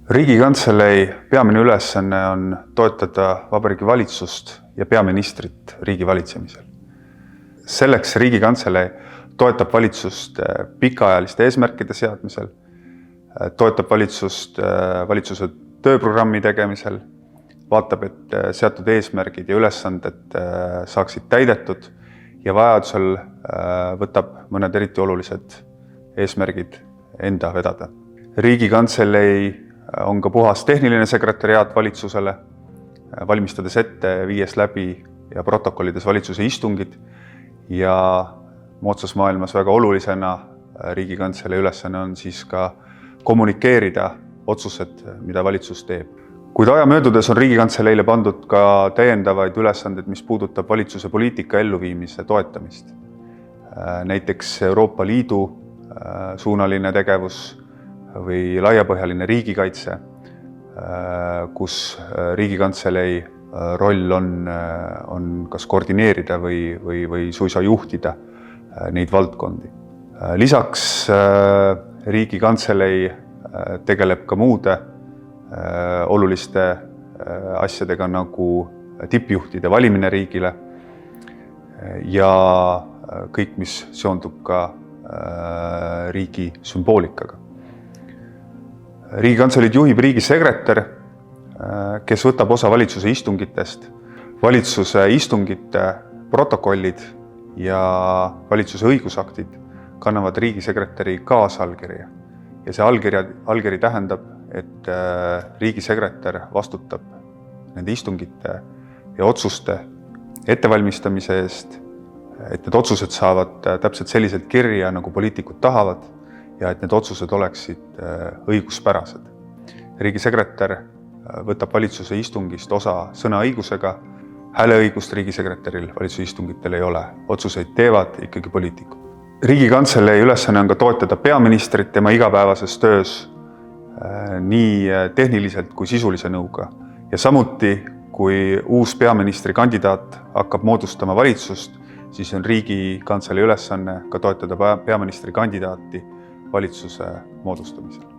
Riigikantselei peamine ülesanne on toetada Vabariigi Valitsust ja peaministrit riigi valitsemisel. Selleks Riigikantselei toetab valitsust pikaajaliste eesmärkide seadmisel, toetab valitsust valitsuse tööprogrammi tegemisel, vaatab, et seatud eesmärgid ja ülesanded saaksid täidetud ja vajadusel võtab mõned eriti olulised eesmärgid enda vedada. Riigikantselei on ka puhas tehniline sekretariaat valitsusele, valmistades ette, viies läbi ja protokollides valitsuse istungid ja moodsas maailmas väga olulisena Riigikantselei ülesanne on siis ka kommunikeerida otsused, mida valitsus teeb. Kuid aja möödudes on Riigikantseleile pandud ka täiendavaid ülesanded, mis puudutab valitsuse poliitika elluviimise toetamist. Näiteks Euroopa Liidu suunaline tegevus või laiapõhjaline riigikaitse, kus Riigikantselei roll on kas koordineerida või suisa juhtida neid valdkondi. Lisaks Riigikantselei tegeleb ka muude oluliste asjadega nagu tippjuhtide valimine riigile ja kõik, mis seondub ka riigi sümboolikaga. Riigikantseleid juhib riigisekretär, kes võtab osa valitsuse istungitest. Valitsuse istungite protokollid ja valitsuse õigusaktid kannavad riigisekretäri kaasallkirja. Ja see allkiri tähendab, et riigisekretär vastutab nende istungite ja otsuste ettevalmistamise eest, et need otsused saavad täpselt selliselt kirja, nagu poliitikud tahavad ja et need otsused oleksid õiguspärased. Riigisekretär võtab valitsuse istungist osa sõnaõigusega, hääleõigust riigisekretäril valitsuse istungitel ei ole, otsuseid teevad ikkagi poliitikud. Riigikantselei ülesanne on ka toetada peaministrit tema igapäevases töös nii tehniliselt kui sisulise nõuga. Ja samuti, kui uus peaministri kandidaat hakkab moodustama valitsust, siis on Riigikantselei ülesanne ka toetada peaministri kandidaati valitsuse moodustamisel.